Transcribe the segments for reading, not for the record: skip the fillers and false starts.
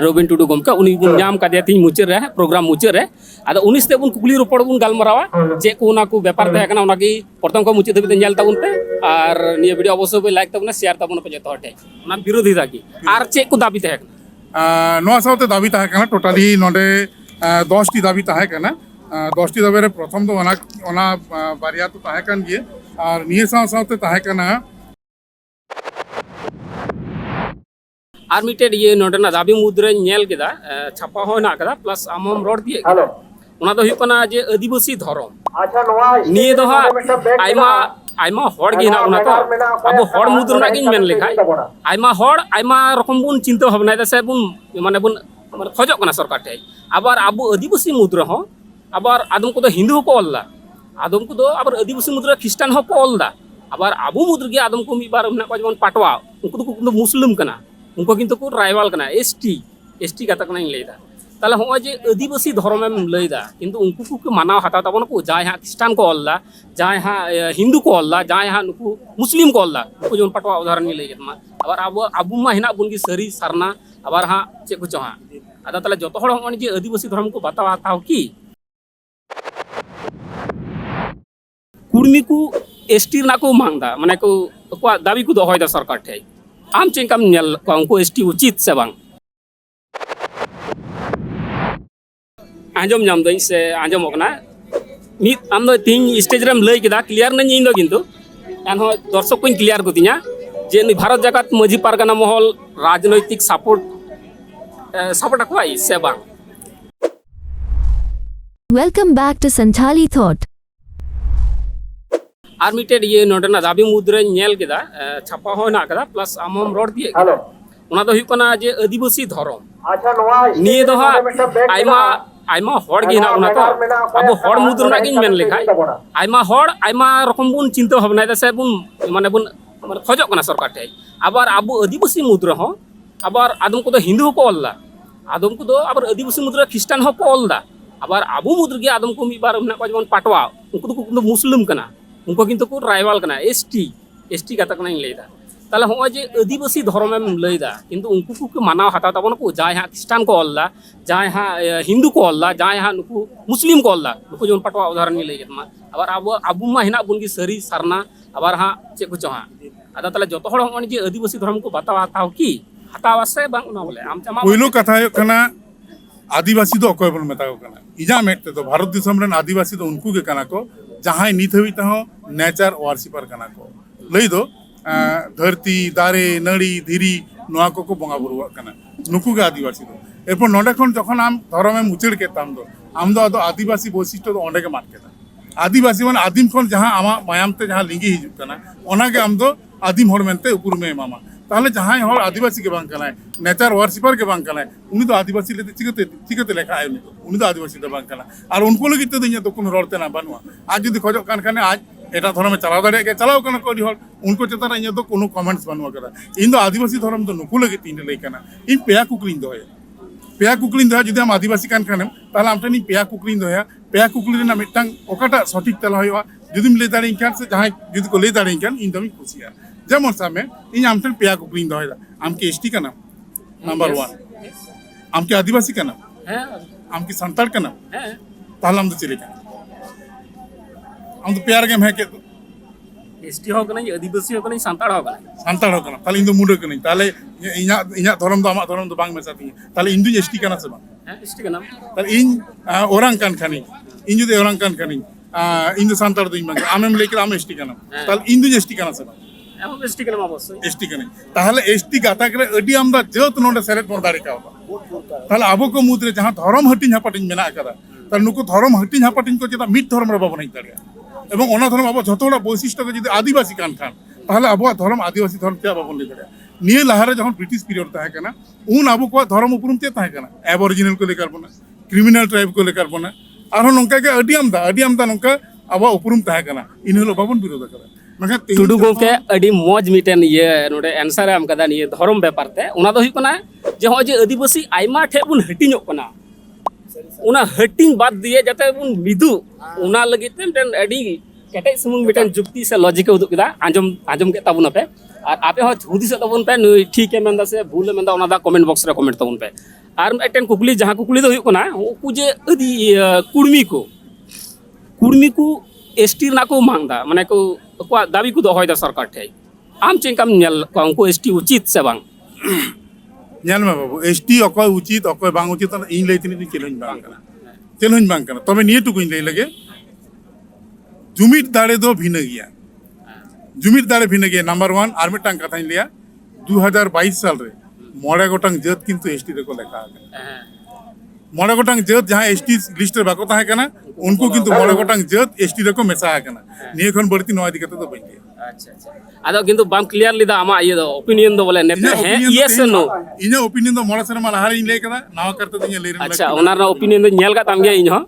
Robin Tudu गमके उनी बुन नाम कादे तीन मुचाद रे प्रोग्राम मुचाद रे आदो उनिस ते बुन कुकली रोपड़ बुन गालमारावा जे को उना को व्यापार तहे कना उना की प्रथम को मुचाद धबिते नेल ताबुन पे और निया वीडियो अवश्य पे लाइक ताबुन शेयर ताबुन पे जतो हटे उना विरोधी दागी और चे को दाबी तहे कना नोआ साउते दाबी तहे कना टोटाली नोडे 10 टी दाबी तहे कना 10 टी दाबी रे प्रथम दो ओना बारिया तो तहे कन गे और निया साउते तहे कना और मिटेड ये नोडना दाबी मुद्रे नेल केदा छापा हो ना कदा प्लस आमम रोड दिए उना दो हुयु कना जे आदिवासी धर्म अच्छा नोआ निये दो हा आइमा आइमा हड़ गे ना उना तो अब हड़ मुद्र ना गिन मेन लेखाय आइमा रकम बुन चिंता भावना दा से बुन माने खजो कना सरकार टे आबार आबो आदिवासी मुद्र हो आबार आदम को हिंदू को ऑलदा आदम को आबार आदिवासी मुद्र ख्रिस्टान हो को ऑलदा आबार आबो मुद्र गे आदम को मी बार ना को जमन पाटवा उनको तो मुस्लिम कना उनको किंतु को ट्राइबल कना एसटी कथा कना लेदा ताले हो जे आदिवासी धर्म में लेदा किंतु उनको को मानाव हता तबन को जाय हा ख्रिस्टान को ऑलदा जाय हा हिंदू को ऑलदा जाय हा नुकु मुस्लिम को ऑलदा को जोन पटवा उदाहरण नि लेगत मा आबार आबो मा हिना बुन की सरी सरना आबार हा चे को चहा आदा ताले जतो हड़ हो जे आदिवासी धर्म को बतावा ताव की कुर्मी को एसटी ना को मांगदा माने को दाबी को दोहयदा सरकार ठे आम चेकम नेल को एसटी उचित से बांग आंजम नाम दई से आंजम ओकना मित आम दो तीन स्टेज रेम लई केदा क्लियर न इन दो किंतु एन हो दर्शक को क्लियर गतिया जे नि भारत जगत मझी पारगाना महल राजनैतिक सपोर्ट को आई से बांग Welcome back to Santhali Thought. और मिटेड ये नोडना दाबी मुद्रे नेल केदा छापा हो ना कदा प्लस आमम रोड दिए उना दो हुयु कना जे आदिवासी धर्म अच्छा नोआ निये दो हा आइमा हड़ गे ना उना तो अब हड़ मुद्र ना गिन मेन लेखाय आइमा रकम बुन चिंता भावना दा से बुन माने खजो कना सरकार टे आबार आबो आदिवासी मुद्र हो आबार आदम को हिंदू को ऑलदा आदम को आबार आदिवासी मुद्र ख्रिस्टान हो को ऑलदा आबार आबो मुद्र गे आदम को मी बार ना को जमन पाटवा उनको तो मुस्लिम कना उनको किंतु को ट्राइबल कना एसटी कथा कना लेदा ताले हो जे आदिवासी धर्म में लेदा किंतु उनको को मानाव हता तबन को जाय हा ख्रिस्टान को ऑलदा जाय हा हिंदू को ऑलदा जाय हा नुकु मुस्लिम को ऑलदा नुकु जोन पटवा उदाहरण नि लेगत मा आबार आबो मा हिना बुन की सरी सरना आबार हा चे को चहा आदा ताले जतो हड़ हो जे आदिवासी धर्म को बतावा ताव की हतावा से बांग उना बोले आम चमा पहिलो कथा हुयु कना आदिवासी दो अकय बन मेता को कना इजा मेट तो भारत दिसम रेन आदिवासी दो उनको के कना को जहां नित हबी तह नेचर वार्सिपर कना को लई दो धरती दारे नड़ी धीरी नोआ को बंगा बुरुआ कना नुकु के आदिवासी दो एरपर नोडे खन जखन आम धर्म में मुचड़ के ताम दो आदो आदिवासी वैशिष्ट्य दो ओंडे के माट केदा आदिवासी मान आदिम खन जहां आमा मायाम ते जहां लिंगी हिजुक कना ओना के आम दो आदिम हर मेनते उपुर में मामा ताहले जहां हर आदिवासी के बांग कनाय नेचर वार्सिपर के बांग कनाय उनी तो आदिवासी लेते चिकते लेखा आय उनी तो आदिवासी दो बांग कना और उनको लगित तो इᱧ तो कोनो रोडते ना बानुआ आज जदि खजो कान खाने आज एटा धर्म में चलाव दाड़े के चलाव कना कोडी हर उनको चेतना इᱧ तो कोनो कमेंट्स बानुआ करा इन तो आदिवासी धर्म तो नुकु लगित इन लई कना इन पेया कुकलिन दोय जदि हम आदिवासी कान खाने ताहले आम ठेन पेया कुकलिन दोया पेया कुकली ना मिटटांग ओकाटा सठिक तेला होयवा जदि ले दाड़े इनखान से जहां जदि को ले दाड़े इनखान इन दमी खुशिया जेमन सामे इन आम ठेन पेया कुकलिन दोयदा आम के एसटी का नाम नंबर 1 आम के आदिवासी का नाम है आम की संताड़ का नाम है ताहले हम तो चिले का हम तो प्यार गेम है के एसटी हो कना आदिवासी हो कना संताड़ हो कना ताहले इन दो मुंडे कना ताहले इña धर्म दो आमा धर्म दो बांग मेसा ती ताहले इन दो एसटी का ना से बांग है एसटी का नाम ताहले इन ओरांग कान खानी इन जो ओरांग कान खानी इन दो संताड़ दो इन बांग आमेम लेके आम एसटी का नाम ताहले इन दो एसटी का ना से बांग एम एसटी का नाम अवश्य एसटी का नहीं ताहले एसटी गाता करे अडी आमदा जत नोडे सेरेट मोर दाड़ी का ताहले आबो को मुद्रे जहां धर्म हटिन हापाटिन मेना करा ताहले नुको धर्म हटिन हापाटिन को जेता मिट धर्म रे बाबन दाड़िया एवं ओना धर्म आबो जतोड़ा वैशिष्ट्य को जदि आदिवासी कान खान ताहले आबो धर्म आदिवासी धर्म क्या बाबन ले दाड़िया निये लहारे जखन ब्रिटिश पीरियड ताहे कना उन आबो को धर्म उपरुम ते ताहे कना एबोरिजिनल को लेकर बना क्रिमिनल ट्राइब को लेकर बना आरो नंका के अडी आमदा नंका आबो उपरुम ताहे कना इन हलो बाबन विरोध करा टुडू गोके अडी मौज मिटेन ये नोडे आंसर एम कदा निये धर्म व्यापार ते उना दो हुई कना जे हो जे आदिवासी आइमा ठे बुन हटिñो कना उना हटिंग बाद दिए जाते बुन मिदु उना लगित ते मिटेन अडी केटे सुमुंग मिटेन जुक्ति से लॉजिक उदुक केदा आंजम के ताबुन पे और आपे हो हुदिस ताबुन पे ठीक है मेंदा से भूल मेंदा उना दा कमेंट बॉक्स रे कमेंट ताबुन पे ᱟᱨ ᱢᱤᱫᱴᱮᱱ ᱠᱩᱠᱞᱤ ᱡᱟᱦᱟᱸ ᱠᱩᱠᱞᱤ ᱫᱚ ᱦᱩᱭᱩᱜ ᱠᱟᱱᱟ ᱩᱱᱠᱩ ᱡᱮ ᱟᱹᱰᱤ ᱠᱩᱲᱢᱤ ᱠᱚ ST ᱨᱮᱱᱟᱜ ᱠᱚ ᱢᱟᱝᱫᱟ ᱢᱟᱱᱮ ᱠᱚ ᱟᱠᱚᱣᱟᱜ ᱫᱟᱵᱤ ᱠᱚ ᱫᱚᱦᱚᱭᱮᱫᱟ ᱥᱚᱨᱠᱟর ᱴᱷᱮᱡ ᱟᱢ ᱪᱮᱫ ᱞᱮᱠᱟᱢ ᱧᱮᱞ ᱠᱚᱣᱟ ᱩᱱᱠᱩ ST উচিত ᱥᱮ ᱵᱟᱝ ᱧᱮᱞ ᱢᱮ ᱵᱟᱵᱩ ST ᱚᱠᱚᱭ ᱩচিত ᱚᱠᱚᱭ ᱵᱟᱝ ᱩচিत ᱤᱧ ᱞᱟᱹᱭ ᱛᱤᱱᱟᱹᱜ ᱪᱮᱞᱮᱧᱡ ᱵᱟᱝ ᱠᱟᱱᱟ ᱪᱮᱞᱮᱧᱡ ᱵᱟᱝ ᱠᱟᱱᱟ ᱛᱚᱵᱮ ᱱᱤᱭᱟᱹ ᱴᱩᱠᱩᱧ ᱞᱟᱹᱭ ᱞᱮᱜᱮ ᱡᱩᱢᱤᱫ ᱫᱟᱲᱮ ᱫᱚ ᱵᱷᱤᱱᱟᱹ ᱜᱮᱭᱟ ᱡᱩᱢᱤᱫ ᱫᱟᱲᱮ ᱵᱷᱤᱱᱟᱹ ᱜᱮᱭᱟ নাম্বার 1 আর মিটাং কথাই লিয়া 2022 সাল রে মড়ে গোটাং জাত কিন্তু ST রেকো লেখা আছে মড়ে গোটাং জাত যাহা ST লিস্টে বাকো তাহে কানা উনকু কিন্তু মড়ে গোটাং জাত ST রেকো মেসা কানা নিয়ে খন বড়তি নয় দিকে তো বইতে আচ্ছা আচ্ছা আদো কিন্তু বাম ক্লিয়ারলি দা আমা ইয়ে দো ওপিনিয়ন দো বলে নেতে হ্যাঁ ইয়েস নো ইনা ওপিনিয়ন দো মড়ে সেরমা লাহারে ইন লেই কাদা নাও করতে দিন লেই আচ্ছা ওনার ওপিনিয়ন দো ñel কাতাম গিয়া ইñ হো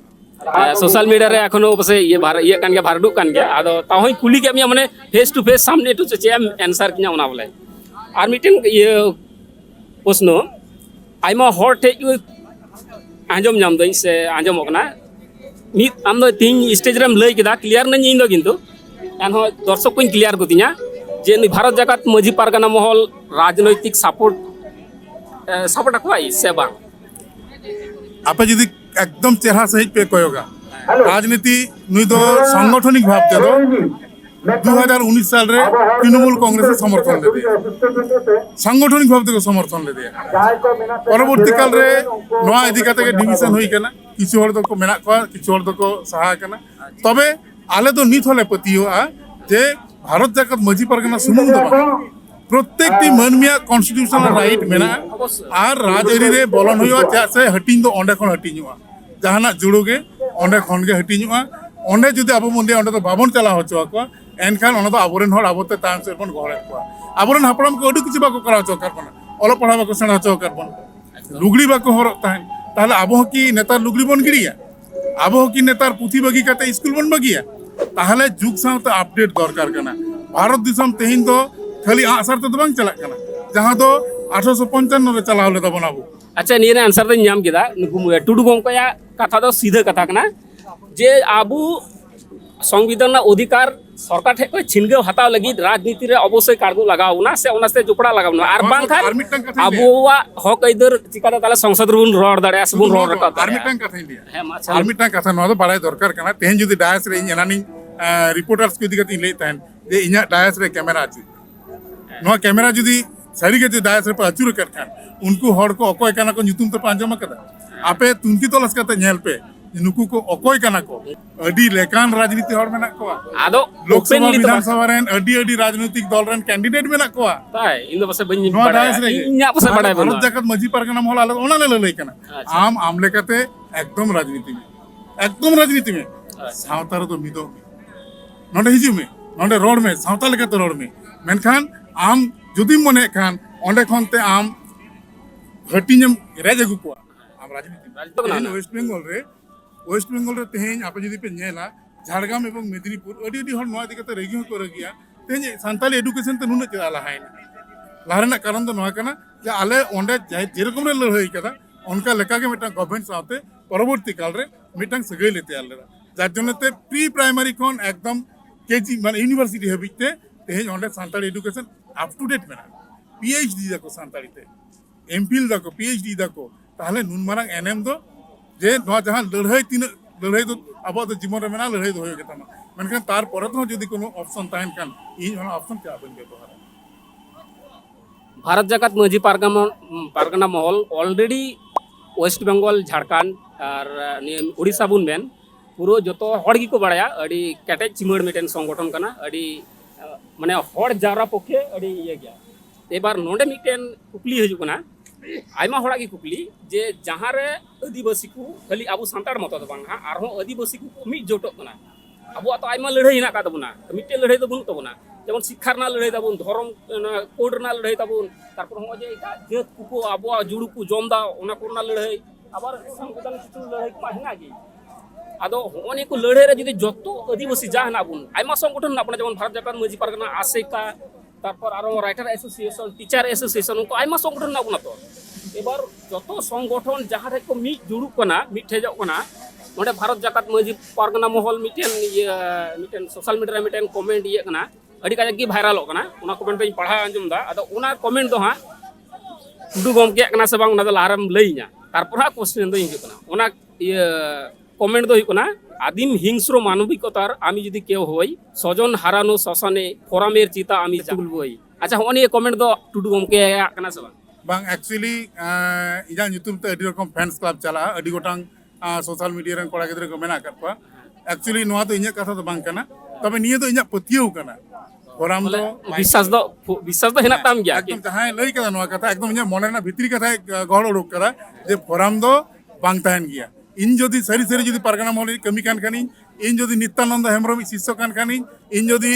সোশ্যাল মিডিয়া রে এখনো পাশে ইয়ে কান গিয়া ভারডুক কান গিয়া আদো তাহই কুলি কে আমি মানে ফেস টু ফেস সামনে টু চে অ্যানসার কিনা ওনা বলে আর মিটিং ইয়ে প্রশ্ন আইমা হর ঠে আঞ্জম নাম দই সে আঞ্জম কনা মিত আম দো তিন স্টেজ রেম লই কিদা ক্লিয়ার না ইñ দো কিন্তু এন হয় দর্শক কোন ক্লিয়ার গতি냐 যে ভারত জাকাত মাঝি পারগানা মহল রাজনৈতিক সাপোর্ট আকুয়াই সে বাং আপে যদি একদম চেহারা সহিত পে কয়োগা রাজনীতি নুই তো সাংগঠনিক ভাব তে তো 2019 সাল রে তৃণমূল কংগ্রেসের সমর্থন দে সাংগঠনিক ভাব থেকে সমর্থন দে পরবর্তী কাল রে নোয়া ইদিকাতে ডিভিশন হই কেনা কিছু হল তো মেনা কো কিছু হল তো সাহা কেনা তবে আলে তো নিত হলে পতিওয়া যে ভারত জাকাত মাঝি পারগানা সুমুং দো প্রত্যেকটি মানমিয়া কনস্টিটিউশনাল রাইট মেনা আর রাজআরি রে বলন হইয়া চাসে হাটিং দো অন্ডে খন হাটিñuआ জাহানা জুড়োগে অন্ডে খন গে হাটিñuआ অন্ডে যদি আবো মন্দির অন্ডে তো বাবন চালা হচোয়া কো এনখান অন্ডে তো আবরেন হর আবতে তাম সে বন গড়ে কো আবরেন হাপড়াম কো অডু কিছু বাকো করা হচো কারপন অল পড়া বাকো সেনা হচো কারপন লুগড়ি বাকো হর তাহেন তাহলে আবো কি নেতার লুগড়ি বন গিরিয়া আবো কি নেতার পুঁথি বাগি কাতে স্কুল বন বাগিয়া তাহলে যুগ সাথে আপডেট দরকার কানা ভারত দিশম তেহিন তো খালি আসার তো বাং চালাক কানা যাহা তো 1855 রে চালা হলে তখন আবো আচ্ছা নিয়ে আনসার তো নিয়াম কিদা টুডু গমকয়া কথা তো সিধা কথা কানা যে আবু সংবিধান অধিকার সরকার ঠেক ছিনগে হাতাও লাগি রাজনীতি রে অবশ্যই কার্গো লাগাও না সে ওনাসে জোপড়া লাগাও না আর বাং খান আবুয়া হক আইদর চিকাদা তালে সংসদ রুন রড দাড়ে আসবুন রড রাখা আর মিটাং কথাই লিয়া হ্যাঁ মাছ আর মিটাং কথা নয় তো বাড়াই দরকার কানা তেহেন যদি ডায়াস রে এনানি রিপোর্টার্স কো দিকে লাই তাহেন যে ইনা ডায়াস রে ক্যামেরা আছে ᱱᱚᱣᱟ ᱠᱮᱢᱮᱨᱟ ᱡᱩᱫᱤ ᱥᱟᱹᱨᱤᱜᱮ ᱡᱩᱫᱤ ᱫᱟᱭᱟᱥ ᱨᱮ ᱟᱹᱪᱩᱨ ᱟᱠᱟᱫ ᱠᱷᱟᱱ ᱩᱱᱠᱩ ᱦᱚᱲ ᱠᱚ ᱚᱠᱚᱭ ᱠᱟᱱᱟ ᱠᱚ ᱧᱩᱛᱩᱢ ᱛᱮᱯᱮ ᱟᱸᱡᱚᱢ ᱟᱠᱟᱫᱟ ᱟᱯᱮ ᱛᱩᱱᱠᱷᱤ ᱛᱚᱞᱟᱥ ᱠᱟᱛᱮ ᱧᱮᱞ ᱯᱮ ᱱᱩᱠᱩ ᱠᱚ ᱚᱠᱚᱭ ᱠᱟᱱᱟ ᱠᱚ ᱟᱹᱰᱤ ᱞᱮᱠᱟᱱ ᱨᱟᱡᱽᱱᱤᱛᱤ ᱦᱚᱲ ᱢᱮᱱᱟᱜ ᱠᱚᱣᱟ ᱟᱫᱚ ᱞᱳᱠᱥᱚᱵᱷᱟ ᱵᱤᱫᱷᱟᱱᱥᱚᱵᱷᱟ ᱨᱮᱱ ᱟᱹᱰᱤ ᱨᱟᱡᱽᱱৈতিক ᱫᱚᱞ ᱨᱮᱱ ᱠᱮᱱᱰᱤᱰᱮᱴ ᱢᱮᱱᱟᱜ ᱠᱚᱣᱟ তাই ইন্দো পাশে বনি ᱱᱚᱣᱟ ᱰᱟᱭᱟᱥ ᱨᱮ ইᱧᱟᱜ পাশে বাড়াই ᱵᱷᱟᱨᱚᱛ বনা ᱡᱟᱠᱟᱛ ᱢᱟᱹᱡᱷᱤ ᱯᱟᱨᱜᱟᱱᱟ ᱢᱚᱦᱚᱞ ᱟᱞᱮ ᱚᱱᱟ ᱞᱮ ᱞᱟᱹᱭ ᱠᱟᱱᱟ ᱟᱢ ᱞᱮᱠᱟᱛᱮ ᱮᱠᱫᱚᱢ ᱨᱟᱡᱽᱱᱤᱛᱤ ᱢᱮ ᱮᱠᱫᱚᱢ ᱨᱟᱡᱽᱱᱤᱛᱤ ᱢᱮ ᱥᱟᱶᱛᱟ ᱨᱮᱫᱚ ᱢᱤᱫᱚᱜ ᱢᱮ ᱱᱚᱰᱮ ᱦᱤᱡᱩᱜ ᱢᱮ ᱱᱚᱰᱮ ᱨᱚᱲ ᱢᱮ ᱥᱟᱶᱛᱟ ᱞᱮᱠᱟᱛᱮ ᱨᱚᱲ ᱢᱮ ᱢᱮᱱᱠᱷᱟᱱ ᱟᱢ ᱡᱩᱫᱤᱢ ᱢᱚᱱᱮ ᱠᱷᱟᱱ ᱚᱸᱰᱮ ᱠᱷᱚᱱᱛᱮ ᱟᱢ ᱦᱟᱹᱴᱤᱧᱮᱢ ᱨᱮᱡ ᱟᱹᱜᱩ ᱠᱚᱣᱟ ᱟᱢ ᱨᱟᱡᱽᱱᱤᱛᱤ ᱳয়েস্ট বেঙ্গল রে তেহেñ আপে যদি পে নেলা ঝাড়গ্রাম এবং মেদিনীপুর আᱹᱰᱤ হড় নয় দিকে রেগি হো করে গিয়া তেহেñ সান্তালি এডুকেশন তে নুনে চলা লাহাইনা লাহারেনা কারণ তো নয় কানা যে আলে ওন্ডে যেরকম রে লড়াই কাদা অনকা লেকাগে মিটাং গভর্নমেন্ট সাথে পরবর্তী কাল রে মিটাং সগাই লেতে আলেরা যার জন্য তে প্রি প্রাইমারি খন একদম কেজি মানে ইউনিভার্সিটি হবিতে তেহেñ ওন্ডে Santali education up to date মেনা পিএইচডি দাকো সান্তালিতে এমফিল দাকো পিএইচডি দাকো তাহলে নুন মারাং এনএম দো যে নয়া যাহা লড়াই তিন লড়াই তো আবো তো জীবন রে মেনা লড়াই দো হয়ে গেতামা মেনখান তার পরে তো যদি কোনো অপশন তাহেন কান ইন ওনা অপশন কে আবেন ব্যবহার ভারত জাকাত মাঝি পারগানা মহল অলরেডি ওয়েস্ট বেঙ্গল ঝাড়খণ্ড আর উড়িষ্যা বুন বেন পুরো যত হড় গিকো বাড়ায়া আড়ি কেটেজ চিমড় মিটেন সংগঠন কানা আড়ি মানে হড় জারা পক্ষে আড়ি ইয়ে গিয়া এবার নোডে মিটেন কুকলি হজু কানা আইমা হড়া কি কুকলি যে যাহারে আদিবাসী কো খালি আবু সান্তাড় মতো তো বাং আরহো আদিবাসী কো মিট জোটক কানা আবু তো আইমা লড়াই হিনা কা তাবুনা মিটে লড়াই তো বুন তাবুনা যেমন শিক্ষার না লড়াই তাবুন ধর্ম কোড না লড়াই তাবুন তারপর হো যে এটা জাত কুকো আবু জুড়ু কো জমদা ওনা কোন না লড়াই আবার সংবিধান কিছু লড়াই পাহিনা কি আদো অনেক লড়াই রে যদি যত আদিবাসী জাহানা বুন আইমা সংগঠন না যেমন ভারত জাকাত মাঝি পারগানা আশেকা তারপর আরো রাইটার অ্যাসোসিয়েশন টিচার অ্যাসোসিয়েশন উনকো আইমা সংগঠন না তো এবার যত সংগঠন যাহারে কো মিট জুড়ুক কানা মিট হেজক কানা নডে ভারত জাকাত মাঝি পারগানা মহল মিটেন সোশ্যাল মিডিয়া রে মিটেন কমেন্ট ইয়ে কানা আড়ি কাজে কি ভাইরালক কানা ওনা কমেন্ট পেñ পড়া আঞ্জুম দা আদো ওনা কমেন্ট দো হা টুডু গমকে কানা সে বাং ওনা দো লাহারাম লইña তারপর হাঁক কোশ্চেন ᱫᱚ ᱦᱤᱡᱩᱜ ᱠᱟᱱᱟ ᱚᱱᱟ ᱤᱭᱟᱹ কমেন্ট ᱫᱚ ᱦᱩᱭᱩᱜ ᱠᱟᱱᱟ আদিম হিংস্র মানবিকতার আমি যদি কেউ হই স্বজন হারানো শ্মশানে ফোরামের চিতা আমি তুলবই আচ্ছা হওয়া নিয়ে কমেন্ট ᱫᱚ টুডু গᱚᱢᱠᱮ ᱠᱟᱱᱟ ᱥᱮ ᱵᱟᱝ bang actually ᱤᱧᱟᱹᱜ ᱧᱩᱛᱩᱢ ᱛᱮ ᱟᱹᱰᱤ ᱨᱚᱠᱚᱢ ᱯᱷᱮᱱᱥ ᱠᱞᱟᱵ ᱪᱟᱞᱟᱜᱼᱟ ᱟᱹᱰᱤ ᱜᱚᱴᱟᱝ ᱥᱳᱥᱟᱞ ᱢᱤᱰᱤᱭᱟ ᱨᱮᱱ ᱠᱚᱲᱟ ᱜᱤᱫᱽᱨᱟᱹ ᱠᱚ ᱢᱮᱱᱟᱜ ᱟᱠᱟᱫ ᱠᱚᱣᱟ actually ᱱᱚᱣᱟ ᱫᱚ ᱤᱧᱟᱹᱜ ᱠᱟᱛᱷᱟ ᱫᱚ ᱵᱟᱝ ᱠᱟᱱᱟ ᱛᱚᱵᱮ ᱱᱤᱭᱟᱹ ᱫᱚ ᱤᱧᱟᱹᱜ ᱯᱟᱹᱛᱭᱟᱹᱣ ᱠᱟᱱᱟ ᱯᱷᱳᱨᱟᱢ ᱫᱚ বিশ্বাস ᱫᱚ হেনাᱜ তাম গিয়া একদম জাহাᱸᱭ ᱞᱟᱹᱭ ᱠᱟᱫᱟ ᱱᱚᱣᱟ ᱠᱟᱛᱷᱟ একদম ᱤᱧᱟᱹᱜ ᱢᱚᱱᱮ ᱨᱮᱱᱟᱜ ᱵᱷᱤᱛᱨᱤ ᱠᱟᱛᱷᱟᱭ ᱜᱚᱦᱚᱲ ᱩᱰᱩᱠ ᱠᱟᱫᱟ ᱡᱮ ᱯᱷᱳᱨᱟᱢ ᱫᱚ ᱵᱟᱝ ᱛᱟᱦᱮᱱ ᱜᱮᱭᱟ ᱤᱧ ᱡᱩᱫᱤ ᱥᱟᱹᱨᱤ ᱥᱟᱹᱨᱤ ᱡᱩᱫᱤ ᱯᱟᱨᱜᱟᱱᱟ ᱢᱚᱦᱚᱞ ᱠᱟᱹᱢᱤ ᱠᱟᱱ ᱠᱷᱟᱱᱤᱧ ᱤᱧ ᱡᱩᱫᱤ নিত্যানন্দ হেমব্রমের শিষ্য কান খানিᱧ ᱤᱧ ᱡᱩᱫᱤ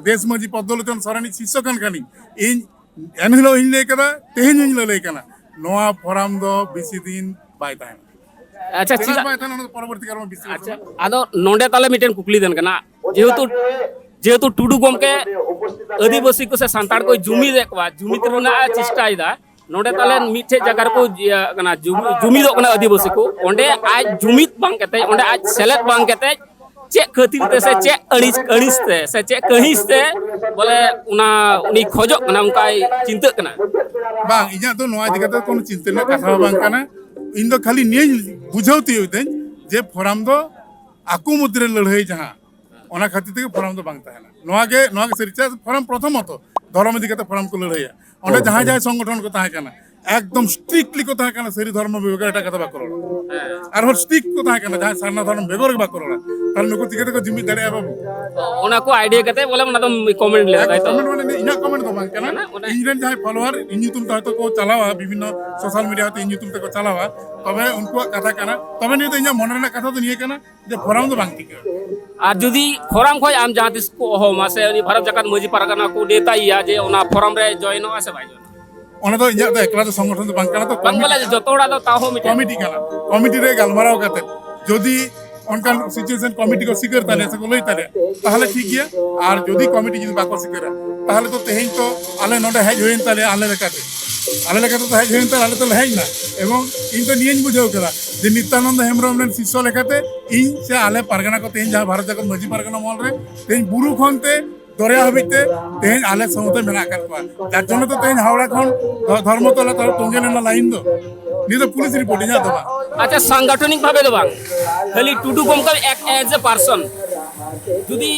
দেশ মাঝি পদ্মলোচন সরেনের শিষ্য কান খানিᱧ ᱤᱧ এনহিলো ইᱧ ᱞᱟᱹᱭ ᱠᱟᱫᱟ ᱛᱮᱦᱮᱧ ᱤᱧ ᱞᱟᱹᱭ ᱠᱟᱱᱟ ᱱᱚᱣᱟ ᱯᱷᱳᱨᱟᱢ ᱫᱚ ᱵᱮᱥᱤ din ᱵᱟᱭ ᱛᱟᱦᱮᱱᱟ আচ্ছা ᱪᱮᱫᱟᱜ ᱵᱟᱭ ᱛᱟᱦᱮᱱᱟ ᱚᱱᱟ ᱫᱚ ᱯᱚᱨᱚᱵᱚᱨᱛᱤ ᱠᱟᱞ ᱨᱮ ᱵᱤᱥᱞᱮᱥᱚᱱ আচ্ছা আদো নন্ডে তালে মিটেন কুকলি দেন কানা যেহেতু টুডু গমকে আদিবাসী কো সে সান্তাড় কো জুমিদ একবা জুমিদ রুনা চেষ্টা আইদা নন্ডে তালে মিঠে জায়গার কো কানা জুমিদ কানা আদিবাসী কো ওন্ডে আজ জুমিদ বাং কাতে ওন্ডে আজ সেলেক্ট বাং কাতে চেক খাতির তে সে চেক আড়িস তে সে চেক কহিস তে বলে উনি খোজক কানা উনকাই চিন্তা কানা bang iñak do noa idika te kono chinta rena katha hᱚᱸ bang kana ᱤᱧ ᱫᱚ ᱠᱷᱟᱹᱞᱤ ᱱᱤᱭᱟᱹᱧ ᱵᱩᱡᱷᱟᱹᱣ ᱛᱤᱭᱳᱜ ᱫᱟᱹᱧ ᱡᱮ ᱯᱷᱳᱨᱟᱢ ᱫᱚ ᱟᱠᱚ ᱢᱩᱫᱽᱨᱮ ᱞᱟᱹᱲᱦᱟᱹᱭ ᱡᱟᱦᱟᱸ ᱚᱱᱟ ᱠᱷᱟᱹᱛᱤᱨ ᱛᱮᱜᱮ ᱯᱷᱳᱨᱟᱢ ᱫᱚ ᱵᱟᱝ ᱛᱟᱦᱮᱱᱟ ᱱᱚᱣᱟ ᱜᱮ ᱥᱟᱹᱨᱤ ᱪᱮᱫ ᱯᱷᱳᱨᱟᱢ ᱯᱨᱚᱛᱷᱚᱢᱚᱛᱚ ᱫᱷᱚᱨᱚᱢ ᱤᱫᱤ ᱠᱟᱛᱮ ᱯᱷᱳᱨᱟᱢ ᱠᱚ ᱞᱟᱹᱲᱦᱟᱹᱭᱟ ᱚᱸᱰᱮ ᱡᱟᱦᱟᱸᱭ ᱥᱚᱝᱜᱚᱴᱷᱚᱱ ᱠᱚ ᱛᱟᱦᱮᱸ ᱠᱟᱱᱟ একদম স্ট্রিক্টলি ᱠᱚ ᱛᱟᱦᱮᱸ ᱠᱟᱱᱟ ᱥᱟᱹᱨᱤ ᱫᱷᱚᱨᱢᱚ ᱵᱮᱜᱚᱨ ᱮᱴᱟᱜ ᱠᱟᱛᱷᱟ ᱵᱟᱠᱚ ᱨᱚᱲᱟ ᱟᱨᱦᱚᱸ ᱥᱴ্রিক্ট ᱠᱚ ᱛᱟᱦᱮᱸ ᱠᱟᱱᱟ ᱡᱟᱦᱟᱸᱭ ᱥᱟᱨᱱᱟ ᱫᱷᱚᱨᱚᱢ ᱵᱮᱜᱚᱨ ᱜᱮ ᱵᱟᱠᱚ ᱨᱚᱲᱟ ᱛᱟᱦᱞᱮ ᱱᱩᱠᱩ ᱪᱤᱠᱟᱹ ᱛᱮᱠᱚ ᱡᱩᱢᱤᱫ ᱫᱟᱲᱮᱭᱟᱜᱼᱟ ᱵᱟᱵᱩ ᱚᱱᱟ ᱠᱚ ᱟᱭᱰᱤয়া ᱠᱟᱛᱮ ᱵᱚᱞᱮ ᱚᱱᱟ ᱫᱚ ᱠᱚᱢᱮন্ট ᱞᱮᱫᱟ তাই তো কমেন্ট মানে ইᱧᱟᱹᱜ কমেন্ট ᱫᱚ ᱵᱟᱝ ᱠᱟᱱᱟ ᱤᱧ ᱨᱮᱱ ᱡᱟᱦᱟᱸᱭ ᱯᱷᱚলোᱣᱟᱨ ᱤᱧ ᱧᱩᱛᱩᱢ ᱛᱮ ᱦᱚᱭᱛᱚ ᱠᱚ ᱪᱟᱞᱟᱣᱟ ᱵᱤᱵᱷᱤᱱᱱᱚ ᱥᱳᱥᱟল ᱢᱤᱰᱤয়া ᱛᱮ ᱤᱧ ᱧᱩᱛᱩᱢ ᱛᱮᱠᱚ ᱪᱟᱞᱟᱣᱟ ᱛᱚᱵᱮ ᱩᱱᱠᱩᱣᱟᱜ ᱠᱟᱛᱷᱟ ᱠᱟᱱᱟ ᱛᱚᱵᱮ ᱱᱤᱭᱟᱹ ᱫᱚ ᱤᱧᱟᱹᱜ ᱢᱚᱱᱮ ᱨᱮᱱᱟᱜ ᱠᱟᱛᱷᱟ ᱫᱚ ᱱᱤᱭᱟᱹ ᱠᱟᱱᱟ ᱡᱮ ᱯᱷᱳᱨᱟᱢ ᱫᱚ ᱵᱟᱝ ᱴᱷᱤᱠᱟ আর যদি ফোরাম খয় আম জাহাঁ তিস কো হমা সে উনি ভারত জাকাত মাঝি পারগানা কো দেতা ইয়া যে ওনা ফোরাম রে জয়েন আছে ভাই ᱚᱱᱟ ᱫᱚ ᱤᱧᱟᱹᱜ ᱫᱚ ᱮᱠᱞᱟ ᱫᱚ ᱥᱚᱝᱜᱚঠᱚᱱ ᱫᱚ ᱵᱟᱝ ᱠᱟᱱᱟ ᱛᱚ বাং বলে যত ওড়া দাও তাও মিটে কমিটি কানা কমিটি রে গালমারাও কাতে যদি অনকান সিচুয়েশন কমিটি কো স্বীকার তালে সে কো লই তালে তাহলে ঠিক গিয়া আর যদি কমিটি যদি বাকো স্বীকারা তাহলে তো তেহেñ তো আলে নডে হেজ হইন তালে আলে লেকাতে তো হেজ হইন তালে আলে তো হেজ না এবং ইন তো নিয়েñ বুঝাও করা যে নিত্যানন্দ হেমব্রম রেন শিষ্য লেখাতে ইন সে আলে পারগানা কো তেহেñ যাহা ভারত জাকাত মাঝি পারগানা মহল রে তেহেñ বুরু খনতে দরিয়া হাবিতে তেহেñ আলে সমতে মেনা কাট পা যার জন্য তো তেহেñ হাওড়া খন ধর্মতলা তার তঞ্জেলেনা লাইন দো নিয়ে তো পুলিশ রিপোর্ট ইñাᱹᱜ ᱫᱚ ᱵᱟᱝ আচ্ছা সাংগঠনিক ভাবে তো বাং খালি টুডু গমকা এক এজ এ পারসন যদি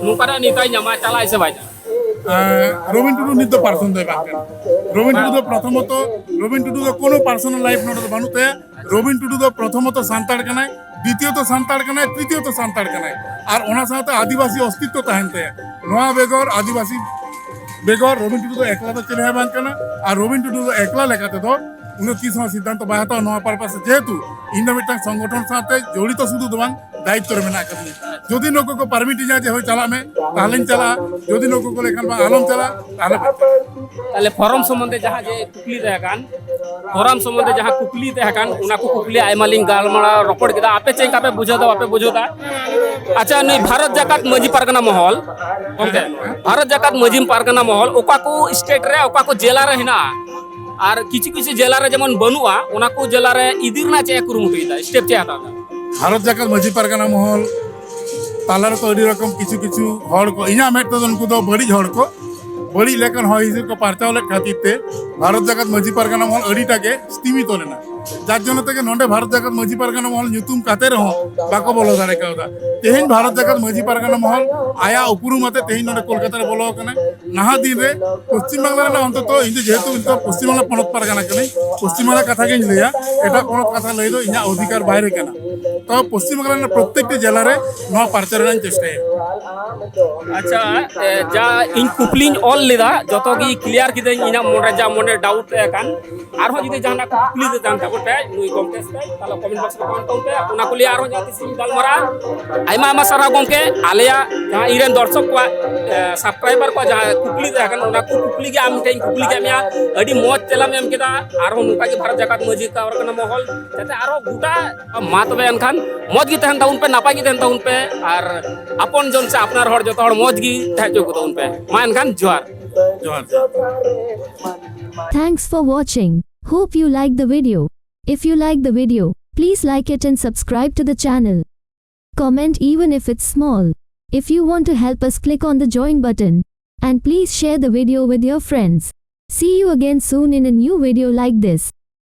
নুকারা নিতাই নামা চালাই সে ভাই রবীন টুডু নিত পার্সন দয় বাং কানা রবীন টুডু ᱫᱚ প্রথমত রবীন টুডু ᱫᱚ কোনো পার্সোনাল লাইফ নোট ᱫᱚ বানুᱜ ᱛᱟᱭᱟ রবীন টুডু ᱫᱚ প্রথমত সান্তাড় কানায় দ্বিতীয়ত সান্তাড় কানায় তৃতীয়ত সান্তাড় কানায় আর ওনা সাথে আদিবাসী অস্তিত্ব তাহেন তায়া নোয়া বেগর আদিবাসী বেগর রবীন টুডু ᱫᱚ একলা ᱫᱚ ᱪᱮᱞᱮ ᱵᱟᱝ ᱠᱟᱱᱟ আর রবীন টুডু ᱫᱚ একলা লেখাতে ᱫᱚ উনি তিস হওয়া সিদ্ধান্ত বাই হাতাও নোয়া পারপাসে যেহেতু ইন ᱫᱚ মিᱫᱴᱟᱝ সংগঠন সাথে জড়িত শুধু ᱫᱚ ᱵᱟᱝ দায়িত্ব রে মেনা কাদিᱧ যদি নকো কো পারমিটিᱧᱟ যে হই চালা মে তাহলেᱧ চালাᱜᱼᱟ যদি নকো কো লেখান বা আলম চালা তাহলে তাহলে ফরম সম্বন্ধে যাহা যে কুকলি দেখান ফরম সম্বন্ধে যাহা কুকলি দেখান ওনা কো কুকলি আইমা লিং গালমারা রপড় কেদা আপে চেক আপে বুঝাও দাও আপে বুঝাও দা আচ্ছা নই ভারত জাকাত মাঝি পারগানা মহল ওকে ভারত জাকাত মাঝি পারগানা মহল ওকা কো স্টেট রে ওকা কো জেলা রে হিনা আর কিছু কিছু জেলা রে যেমন বনুয়া ওনা কো জেলা রে ইদিরনা চে কুরুমুটুইদা স্টেপ চে হাতা ভারত জাকাত মাঝি পারগানা মহল তালার তো আᱹᱰᱤ রকম কিছু কিছু হড় কো ইñাᱹᱜ ᱢᱮᱫ ᱛᱮᱫᱚ ᱩᱱᱠᱩ ᱫᱚ ᱵᱟᱹᱲᱤᱡ ᱦᱚᱲ ᱠᱚ ᱵᱟᱹᱲᱤᱡ ᱞᱮᱠᱟᱱ ᱦᱚᱭ ᱦᱤᱸᱥᱤᱫ ᱠᱚ ᱯᱟᱨᱪᱟᱣ ᱞᱮᱫ ᱠᱷᱟᱹᱛᱤᱨ তে ভারত জাকাত মাঝি পারগানা মহল আᱹᱰᱤᱴᱟ ᱜᱮ ᱥᱛᱤᱢᱤᱛ ᱞᱮᱱᱟ যার জন্য থেকে নন্ডে ভারত জাকাত মাঝি পারগানা মহল ᱧᱩᱛᱩᱢ ᱠᱟᱛᱮ ᱨᱮᱦᱚᱸ ᱵᱟᱠᱚ ᱵᱚᱞᱚ ᱫᱟᱲᱮ ᱠᱟᱣᱫᱟ তেহেñ ভারত জাকাত মাঝি পারগানা মহল আয়া উপরুম আতে তেহেñ নন্ডে কলকাতা রে বলো কানে নাহা দিন রে পশ্চিম বাংলা রে অন্তত ইᱧ যেহেতু ইᱧ পশ্চিম বাংলা পনᱚᱛ পারগানা কানে পশ্চিম বাংলা কথা গেñ লইয়া এটা পনᱚᱛ কথা লই দো ইᱧᱟᱹᱜ অধিকার বাইরে কানা তো পশ্চিম বাংলা রে প্রত্যেকটি জেলা রে নয়া পারচার ᱨᱮᱱᱟᱜ চেষ্টায় আচ্ছা যা ইন কুকলিং অল লেদা যত কি ক্লিয়ার কিদেন ইনা মনে যা মনে ডাউট একান আরো যদি জানা কুকলি দে জানতা বটে নুই গমকে তাহলে কমেন্ট বক্স রে কমেন্ট করতে ওনা কলি আরো জাতি সিং গালমারা আইমা আমা সারা গমকে আলেয়া যা ইরেন দর্শক কো সাবস্ক্রাইবার কো যা কুকলি দে একান ওনা কুকলি গে আমি টাইম কুকলি গে আমিয়া আডি মজ তেলাম এম কেদা আরো নুকা কি ভারত জাকাত মাঝি পারগানা মহল যাতে আরো গোটা মা তবে এনখান মজ গি তাহেন তাউন পে নাপাই গি তাহেন তাউন পে আর আপন জন সে আপনার হড় যত হড় মজ গি তাহে চোক তাউন পে মা এনখান জোয়ার Johar Thanks for watching. Hope you liked the video. If you liked the video, please like it and subscribe to the channel. Comment even if it's small. If you want to help us, click on the join button. And please share the video with your friends. See you again soon in a new video like this.